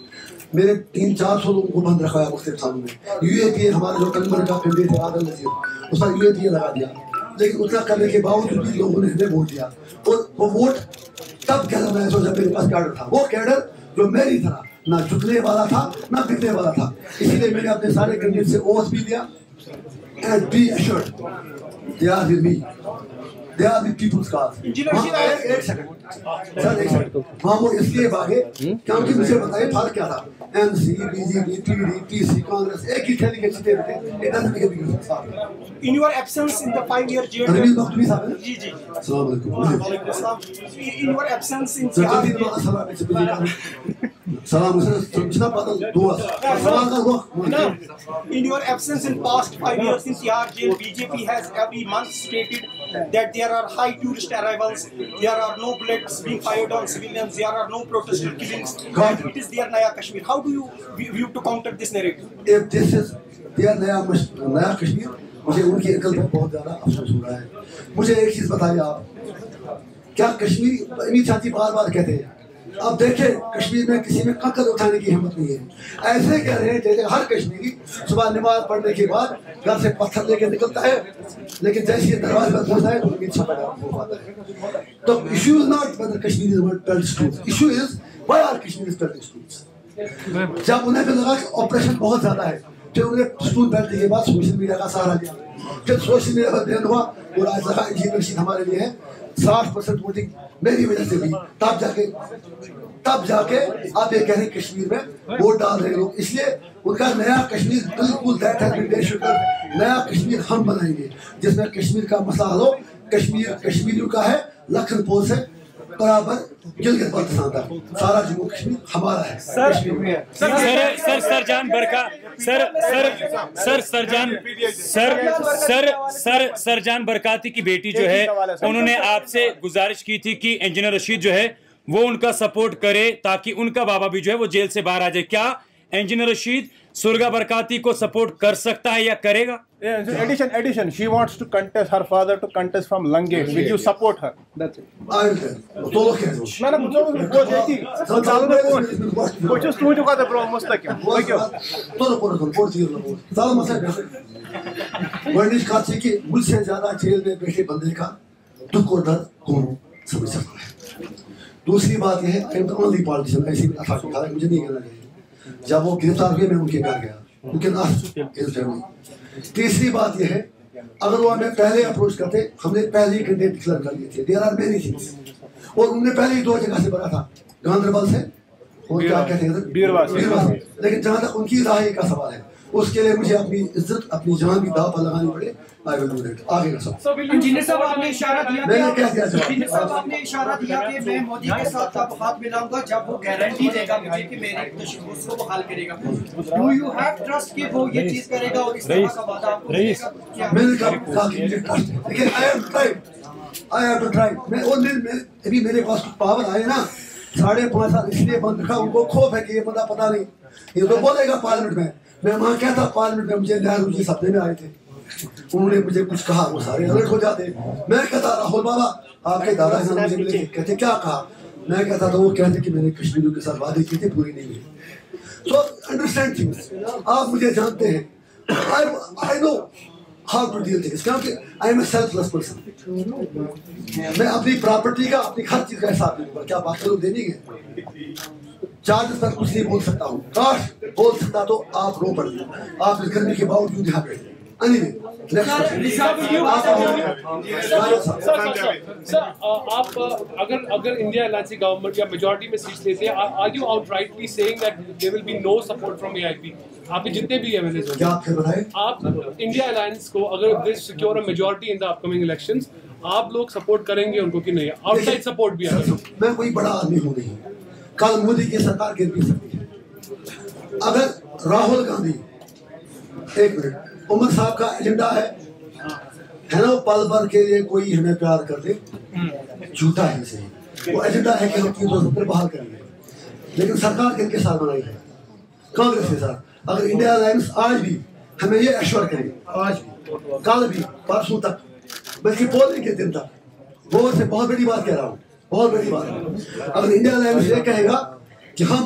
मेरे 300-400 लोगों को बंद रखवाया मुख्तलिफ थानों में। यूएपीए हमारा जो कन्वर का कैंडिडेट है आदल नजीर, उसका यूएपीए लगा दिया, लेकिन उतना करने के बावजूद भी लोगों ने हमें वोट दिया और वो वोट तब कैसा मैं सोचा मेरे पास कैडर था, वो कैडर जो मेरी तरह ना झुकने वाला था ना बिकने वाला था। इसीलिए मैंने अपने सारे कैंडिडेट से ओथ भी लिया and be assured they are with me, they are with people's cause. एक सेकंड सर, एक सेकंड, हाँ वो इसलिए भागे क्योंकि मुझे बताइए फर्क क्या था। एमसी, बीजेपी, टीडीपी, कांग्रेस एक ही थैली के जीते थे। It doesn't make a big difference. In your absence in the 5-year jail Ravindra Makhdoomi साहब हैं? जी जी अस्सलाम वालेकुम। in your absence in सलाम Sihar सलाम समझना पता दुआ सलाम का दुआ। in your absence in past 5 years in Sihar jail, BJP has every month stated that there are high tourist arrivals, there are no bullets being fired on civilians, there are no protester killings, and it is their Naya Kashmir. How do you view to counter this narrative? If this is their नया कश्मीर, मुझे उनकी अकल पर बहुत ज़्यादा अफसोस हो रहा है। मुझे एक चीज़ बताइए आप, क्या कश्मीरी अमीर साथी बार बार कहते हैं, अब देखें कश्मीर में किसी में कंकड़ उठाने की हिम्मत नहीं है। ऐसे कह रहे हैं जैसे हर कश्मीरी सुबह नमाज पढ़ने के बाद घर से पत्थर लेके निकलता है, लेकिन जैसे ये दरवाजे पर पहुंचता है तो उम्मीद छपा जाता है। तो issue is not whether Kashmiri is pelt stools, issue is why are Kashmiri pelting stools. जब उन्हें भी लगा कि ऑपरेशन बहुत ज्यादा है, फिर उन्हें स्टूल बैठने के बाद सोशल मीडिया का सहारा लिया, फिर सोशल मीडिया पर ट्रेंड हुआ और आज लगा इंजीनियर रशीद हमारे लिए है, 60% वोटिंग मेरी वजह से हुई। तब जाके आप ये कह रहे हैं कश्मीर में वोट डाल रहे लोग, इसलिए उनका नया कश्मीर बिल्कुल नया कश्मीर हम बनाएंगे जिसमें कश्मीर का मसला हल हो। कश्मीर कश्मीरियों का है, लखनपुर से बराबर गिलगित बाल्टिस्तान तक सारा जम्मू कश्मीर हमारा है। सरजान बरकाती की बेटी जो है, उन्होंने आपसे गुजारिश की थी कि इंजीनियर रशीद जो है वो उनका सपोर्ट करे ताकि उनका बाबा भी जो है वो जेल से बाहर आ जाए। क्या इंजीनियर रशीद सुरगा बरकाती को सपोर्ट कर सकता है या करेगा? Addition. She wants to contest, her father to contest from Lange. Will you support her? That's it. मैंने मुझसे ज्यादा जेल में बैठे बंदे का दुख और दर्द कौन समझ सकता है। दूसरी बात यह है, I am the only politician, ऐसी मुझे नहीं कहना चाहिए। जब वो गिरफ्तार हुए मैं उनके घर गया, तीसरी बात यह है, अगर वो हमें पहले अप्रोच करते, हमने पहले ही कैंडिडेट डिक्लेयर कर लिए थे। देयर आर मेनी थिंग्स, और उन्होंने पहले ही 2 जगह से भरा था, गांधरबल से और क्या कहते हैं बीरवा से। लेकिन जहां तक उनकी राय का सवाल है, उसके लिए मुझे अपनी इज्जत अपनी जान की दाव पर लगानी पड़े। I will do that. आगे का सब इंजीनियर साहब आपने इशारा दिया, मैंने क्या किया जवाब? इंजीनियर साहब आपने इशारा दिया कि मैं मोदी के साथ तब हाथ मिलाऊंगा जब वो गारंटी देगा मुझे कि मेरे तशव्वुस को बहाल करेगा। डू यू हैव ट्रस्ट कि वो ये चीज करेगा और इस तरह का वादा आपको देगा? मैंने कहा कि मुझे ट्रस्ट है, लेकिन आई हैव टू ट्राई। मैं और अभी मेरे पास कुछ पावर आए ना, 5.5 साल इसलिए बंद रखा, उनको खौफ है कि ये बंदा पता नहीं ये तो बोलेगा पार्लियामेंट में। मैं वहाँ क्या था पार्लियामेंट में, मुझे नेहरू जी सपने में आए थे, उन्होंने मुझे कुछ कहा, वो सारे अलर्ट हो जाते। मैं कहता राहुल बाबा आपके दादा मुझे मिले, कहते क्या कहा? मैं कहता था वो कहते कि मैंने कश्मीरियों के साथ वादे किए थे, पूरी नहीं हुई। सो अंडरस्टैंड थिंग्स, आप मुझे जानते हैं, I know how to deal things, क्योंकि I am a selfless person. मैं अपनी प्रॉपर्टी का, अपनी हर चीज का हिसाब नहीं दूंगा। क्या बाकी लोग दे देंगे? चार्जेस पर कुछ नहीं बोल सकता हूँ, काश बोल सकता तो आप रो पड़ते। आप इस गर्मी के बावजूद यहाँ पे आप अगर इंडिया अलायंस गवर्नमेंट या मेजॉरिटी में सीट्स लेते हैं, are you outrightly saying that there will be no support from AIP? आपके जितने भी एमएलए होंगे, आप इंडिया अलायंस को अगर they secure a majority in the upcoming elections, आप लोग सपोर्ट करेंगे उनको कि नहीं? आउटसाइड सपोर्ट भी है। मैं कोई बड़ा आदमी हूँ नहीं, कल मोदी की सरकार गिर भी सकती है। अगर राहुल गांधी, एक मिनट, उमर साहब का एजेंडा है ना, वो पल भर के लिए कोई हमें प्यार कर दे, झूठा है सही। वो एजेंडा है कि हम 370 बहाल करेंगे, लेकिन सरकार किनके साथ बनाई है? कांग्रेस के साथ। अगर इंडिया अलायंस आज भी हमें ये एश्योर करे, आज भी, कल भी, परसों तक, बल्कि पोलिंग के दिन तक, वो से बहुत बड़ी बात कह रहा हूँ, बहुत बड़ी बात है। अगर इंडिया अलायंस ये कहेगा कि हम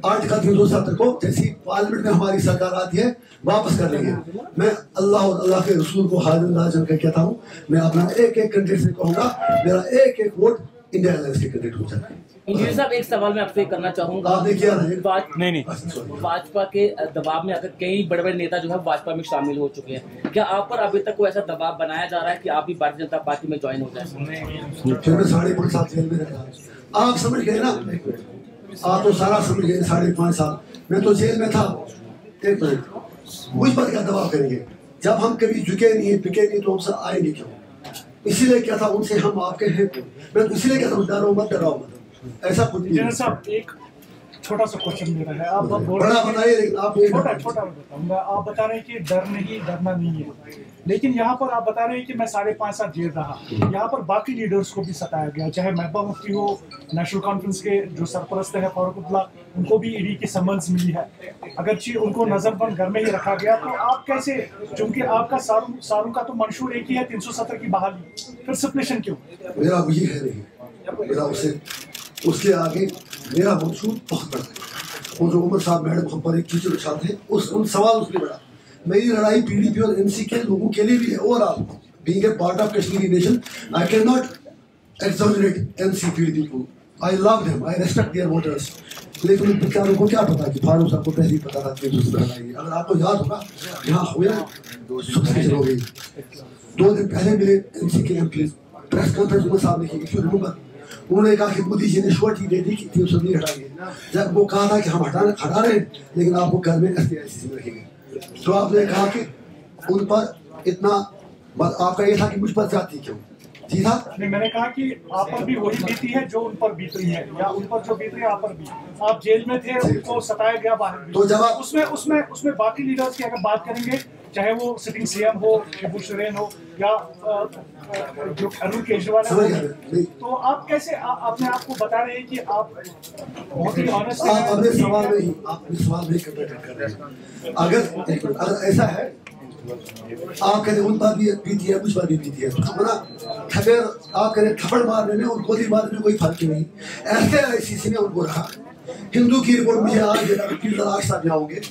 आर्टिकल 370 को जैसी पार्लियामेंट में हमारी सरकार आती है वापस कर लेंगे, मैं अल्लाह और अल्लाह के रसूल को हाजिर कहता हूँ, मैं अपना एक कैंडिडेट से कहूँगा मेरा एक वोट इंडिया अलायंस के कैंडिडेट हो जाए। इंजीनियर साहब, एक सवाल मैं आपसे करना चाहूंगा। आपने किया नहीं भाजपा के दबाव में आकर कई बड़े बड़े नेता जो है भाजपा में शामिल हो चुके हैं, क्या आप पर अभी तक कोई ऐसा दबाव बनाया जा रहा है कि आप भी भारतीय जनता पार्टी में ज्वाइन हो जाए? फिर मैं 5.5 साल जेल में रहा, आप समझ गए ना। आप तो सारा समझ गए 5.5 साल मैं तो जेल में था। 1 मिनट, मुझ पर क्या दबाव करेंगे? जब हम कभी झुके नहीं पिके नहीं तो हमसे आएंगे क्यों? इसीलिए क्या था उनसे हम आपके हैं, मैं तो इसीलिए क्या था डरो मत डराओ मत, ऐसा कुछ नहीं। साहब एक छोटा सा क्वेश्चन मेरा है, आप बड़ा बताइए लेकिन आप छोटा बताऊंगा। आप बता रहे हैं कि डरना नहीं है, लेकिन यहाँ पर आप बता रहे हैं कि मैं 5.5 साल जेल रहा, यहाँ पर बाकी लीडर्स को भी सताया गया, चाहे महबूबा मुफ्ती हो, नेशनल कॉन्फ्रेंस के जो सरपरस्त है फारूकुल्लाह, उनको भी ईडी की समन्स मिली है, अगरचे उनको नजरबंद घर में ही रखा गया। तो आप कैसे, क्योंकि आपका सारू का तो मंशूर एक ही है 370 की बहाली, फिर सप्रेशन क्यों? मेरा वही है नहीं, मेरा उसके आगे मेरा मंशूर बहुत बड़ा है। वो जो उमर साहब मैडम हम पर एक टीचर के साथ है, उन सवाल उसने बड़ा। मेरी लड़ाई पीडीपी और एनसी के लोगों के लिए भी है। Overall being a part of Kashmiri nation, I can not exonerate NC PDP को। I love them, I respect their voters, लेकिन उन बेचारों को क्या पता कि फारूक साहब को पहले ही पता था कि दूसरी लड़ाई। अगर आपको याद होगा यहाँ हुए सब्सिशन हो गई, 2 दिन पहले मेरे एनसी के एमपी प्रेस कॉन्फ्रेंस में साहब ने की, उन्होंने कहा कि मोदी जी ने श्योरिटी दे दी कि 300 नहीं हटाएंगे। जब वो कहा था कि हम हटा रहे हैं लेकिन आपको घर में STIC में रखेंगे, तो आपने कहा कि उन पर इतना आपका ये था कि मुझ पर जाती क्यों? जी था नहीं, मैंने कहा कि आप पर भी वही बीती है जो उन पर बीत रही है, या उन पर जो बीत रही है आप पर भी। आप जेल में थे, उनको सताया गया बाहर भी। तो जब आप उसमें बाकी लीडर्स की अगर बात करेंगे, चाहे वो सिटिंग सीएम हो, शिबू सोरेन हो, या जो अरविंद केजरीवाल है, तो आप कैसे अपने आप को बता रहे हैं कि आप बहुत ही ऑनेस्ट हैं? आप अपने सवाल नहीं कर रहे हैं। अगर ऐसा है आप कहते उन पर भी बीती है, मुझ पर भी बीती है, तो ना खबर आप कहते थप्पड़ मारने में और गोली मारने में कोई फर्क नहीं। ऐसे ICC ने उनको रखा। हिंदू की रिपोर्ट मुझे आज देना, प्लीज आज साथ जाओगे।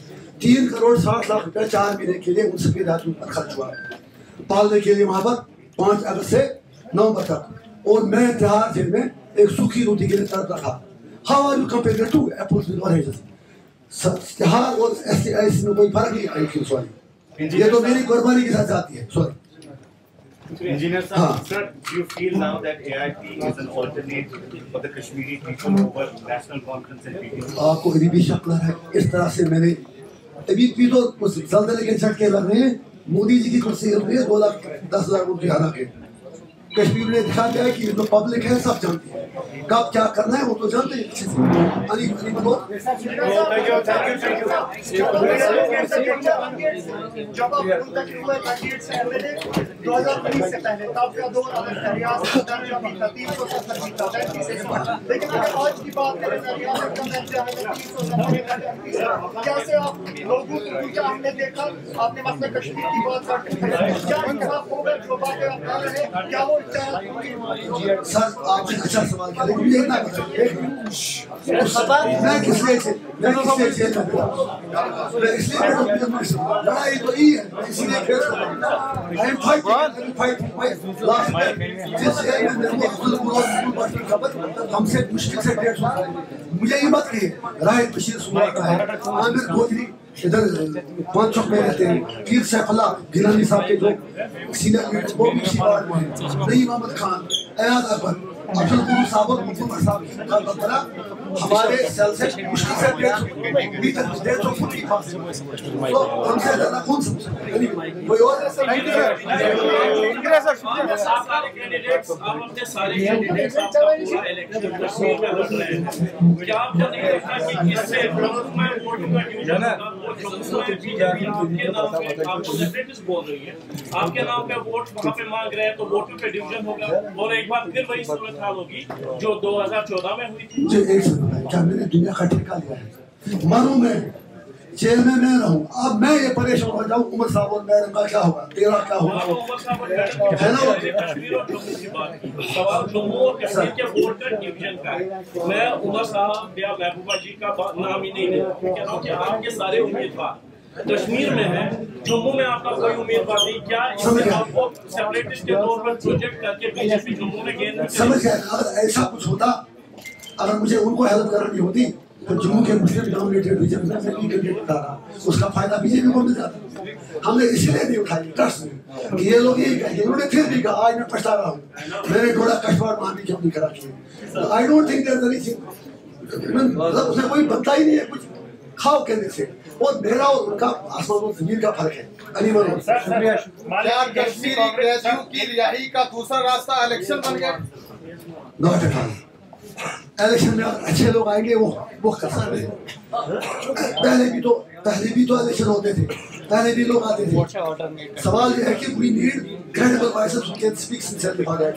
3 करोड़ 60 लाख रुपए 4 महीने के लिए उन सफेद आदमी पर खर्च हुआ पालने के लिए वहां पर 5 अगस्त से नवंबर तक, और मैं तिहाड़ जेल में एक सूखी रोटी के लिए तड़प रहा था। How are you compare to apples with oranges? Tihar और STIC में कोई फर्क नहीं आई। सॉरी, ये तो मेरी कुर्बानी के साथ जाती है। Sorry Engineer sir, do you feel now that AIP is an alternate for the Kashmiri people over National Conference and PTC? आपको अभी भी शक लग रहा है इस तरह से मैंने अभी भी तो कुछ जल्दले के झटके लग रहे हैं। मोदी जी की कुर्सी हिल रही है, 2,10,000 वोट हरा के। कश्मीर ने दिखा दिया है कि जो पब्लिक है सब जानती है, कब क्या करना है वो तो जानते हैं अच्छे से। जब आप 2019 से पहले तब का दौर रियासत दर्जा भी था 370 भी था, लेकिन अगर आज की बात करें रियासत का दर्जा है 370। कैसे आप लोगों को, क्या हमने देखा आपने मतलब कश्मीर की बात करते हैं, क्या इंसाफ होगा जो बातें आप कर रहे हैं, क्या वो सर आपने अच्छा सवाल किया, लेकिन ये ना मैं किस लिए जेल में गया? मैं इसलिए लड़ाई तो ही है, इसीलिए फेस कर रहा हूं। आई एम फाइटिंग लास्ट में जिस जेल में हमसे मुश्किल से 150 साल। मुझे ये मत कहिए राहत बशीर सुमरा का है, आमिर गोदरी इधर 5 चौक में रहते हैं, पीर सैफुल्लाह गिलानी साहब के जो सीनियर लीडर वो भी इसी वार्ड में हैं, नईम अहमद खान, अयाज अकबर, अब्दुल गुरु साहब और मुफ्ती साहब की मुकाबला हमारे सेल से मुश्किल से 150 फुट की पास है। तो हमसे ज़्यादा कौन समझ सकता है? कोई और कैंडिडेट्स आप अपने सारे कैंडिडेट्स आपका पूरा इलेक्शन कश्मीर में लड़ रहे हैं, क्या आपको नहीं लगता कि इससे जम्मू में वोटों का डिवीजन होगा? वो जम्मू में बीजेपी आपके नाम पे आपको सेपरेटिस्ट बोल रही है, आपके नाम पे वोट वहाँ पे मांग रहे हैं, तो वोटों पे डिवीजन होगा और एक बार फिर वही सूरत हाल होगी जो 2014 में हुई थी। मुझे एक क्या मैंने दुनिया का ठेका लिया है? मरूं मैं, जेल में मैं रहूं, अब मैं ये परेशान हो जाऊं उमर साहब और मैडम का क्या होगा, तेरा क्या होगा? है ना कश्मीर और जम्मू की बात, सवाल जम्मू और कश्मीर के वोट का डिवीजन का है। मैं उमर साहब या महबूबा जी का नाम ही नहीं ले रहा, कह रहा हूँ कि आपके सारे उम्मीदवार कश्मीर में है, जम्मू में आपका कोई उम्मीदवार नहीं, क्या इसमें आपको सेपरेटिस्ट के तौर पर प्रोजेक्ट करके बीजेपी जम्मू में गेंद समझ गए? अगर ऐसा कुछ होता, अगर मुझे उनको हेल्प करनी होती तो जम्मू के मुस्लिम डोमिनेटेड रीजन में मैं कैंडिडेट बता रहा, उसका फायदा बीजेपी को मिल जाता। हमने इसीलिए नहीं उठाई ट्रस्ट में कि ये लोग यही कहेंगे। उन्होंने फिर भी कहा, आज मैं पछता रहा हूँ, मैंने थोड़ा कश्मीर मारने की अपनी करा की। I don't think there is anything मतलब उसमें कोई बनता ही नहीं है कुछ खाओ कहने से। और मेरा और उनका आसमान और जमीन का फर्क है। क्या कश्मीरी ग्रेजुएट की रिहाई का दूसरा रास्ता इलेक्शन बन गया? Not at all. इलेक्शन में अच्छे लोग आएंगे वो कर सकते हैं। पहले भी तो इलेक्शन होते थे, पहले भी लोग आते थे। सवाल ये है कि we need credible voices who can speak sincerely for that.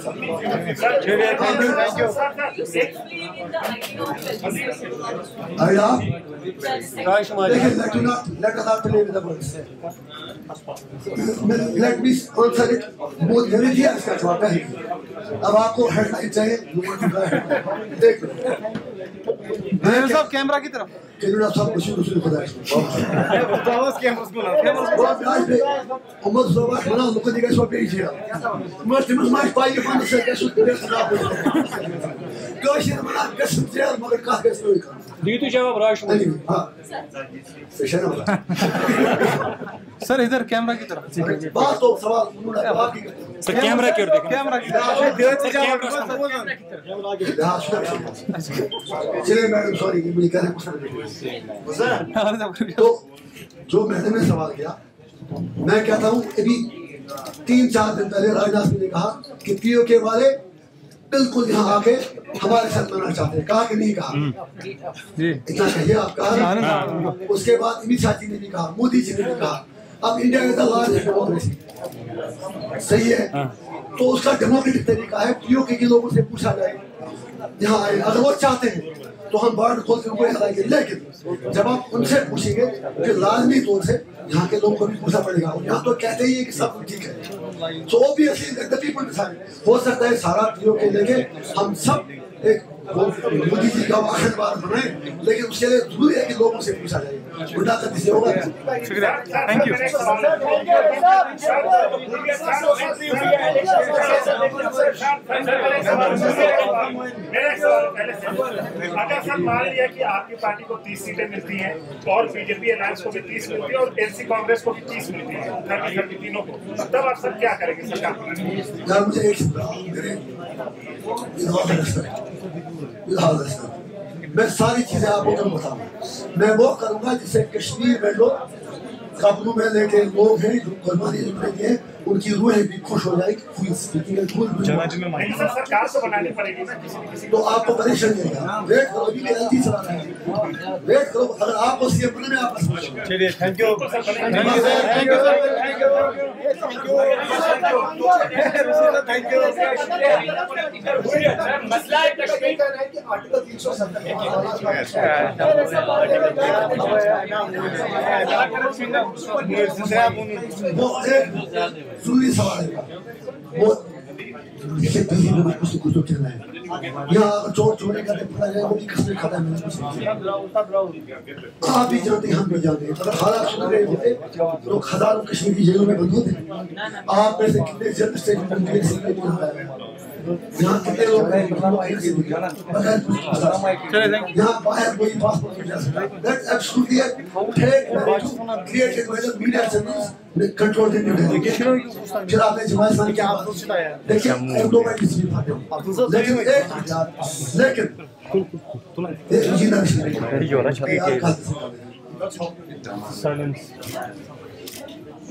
Let us not play with the words. Let me answer it. वो मेरे दिया इसका जवाब है। अब आपको हेडलाइन चाहिए, देख लो। सब कैमरा की तरफ। Kelime सब कुछ खुदा Vamos que vamos Uma pessoa vai falar, nunca diga sua beijinha. Nós temos mais pai que quando você quer subir na rua. Gosto de mandar que se tiver uma carga histórica. Dito जवाब राश में। Sir इधर camera की तरफ। बात तो सवाल बाकी sir camera की ओर देखो। कैमरा की चलिए मैडम सॉरी मुझे कहने कुछ नहीं। तो जो मैडम ने सवाल किया, मैं कहता हूँ अभी 3-4 दिन पहले राजनाथ सिंह ने कहा कि पीओके वाले बिल्कुल यहाँ आके हमारे साथ मनाना चाहते हैं। कहा कि नहीं कहा? इतना कहिए आप कहा। उसके बाद अमित शाह जी ने भी कहा, मोदी जी ने भी कहा। अब India is the largest democracy, सही है। तो उसका डेमोक्रेटिक तरीका है पीओके के लोगों से पूछा जाए यहाँ आए, अगर वो चाहते हैं तो हम बॉर्डर खोल के उनको हटाएंगे। लेकिन जब आप उनसे पूछेंगे तो लाजमी तौर से यहाँ के लोगों को भी पूछना पड़ेगा। यहाँ तो कहते ही है कि सब ठीक है। So obviously the people decide. हो सकता है सारा पीओके लेके हम सब एक मोदी जी का आशीर्वाद बनाए, लेकिन उसके लिए जरूरी है कि लोगों से पूछा जाए। गुंडा कभी से होगा। शुक्रिया, थैंक यू। अगर सर मान लिया कि आपकी पार्टी को 30 सीटें मिलती हैं और बीजेपी अलायंस को भी 30 मिलती है और एनसी कांग्रेस को भी 30 मिलती है, 30 तीनों को, तब आप सब क्या करेंगे सरकार? मुझे मैं सारी चीजें आपको कल बताऊंगा। मैं वो करूंगा जिससे कश्मीर में लोग कब्रों में लेके लोग हैं जो कुर्बानी देते हैं, उनकी रूहें भी खुश हो जाएगी। सरकार को बनानी पड़ेगी ना किसी तो आपको परेशान देगा। वेट करो, अभी भी एलजी चला रहा है। वेट करो, अगर आपको सीएम बनने में आप चलिए, थैंक यू। मसला है कश्मीर का है कि आर्टिकल 370 वो जरूरी सवाल है। वो इसे दिल्ली में कुछ तो कहना है। यहाँ चोर चोरी करने पड़ा जाए वो भी कसमें खाता है। आप भी जानते हैं, हम भी जानते हैं। अगर हालात सुन रहे होते तो हजारों कश्मीरी जेलों में बंद होते। आप में से कितने जर्नलिस्ट यहाँ कितने लोग हैं यहाँ बाहर कोई पासपोर्ट नहीं जा सकता। That's absolutely a fake narrative created by the media channels controlled in New Delhi। फिर आपने जमात इस्लामी क्या देखिए, दो मैं किसी भी पाते हूँ, लेकिन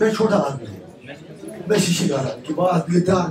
मैं छोटा आदमी हूँ, मैं शीशे का कि बात लेता है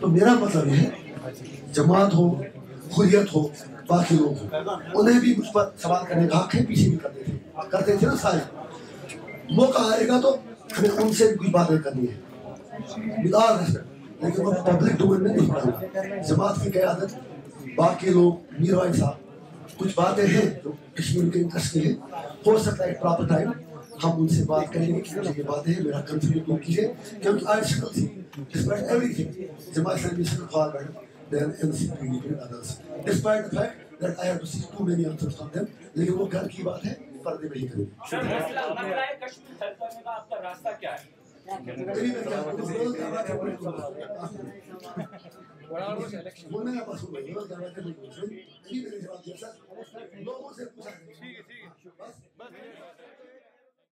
तो मेरा मतलब है जमात हो, खुरियत हो, बाकी लोग हो, उन्हें भी मुझ पर सवाल करने का हक है। पीछे भी करते थे ना सारे। मौका आएगा तो हमें उनसे कुछ बातें करनी है विदाउट रेस्पेक्ट, लेकिन वो पब्लिक डोमेन में नहीं पड़ा। जमात की क़यादत, बाकी लोग, मीर भाई साहब, कुछ बातें हैं जो कश्मीर के इंटरेस्ट के लिए। हो सकता है प्रॉपर टाइम हम उनसे बात करेंगे कि मुझे ये बातें हैं, मेरा कंफ्यूजन दूर कीजिए, क्योंकि I struggle see despite everything Jamaat Islami stood forward then NCP and others despite the fact that I have to see too many answers from them. लेकिन वो घर की बात है, पर्दे में ही करेंगे। कश्मीर हेल्प करने का आपका रास्ता क्या है? लोगों से पूछा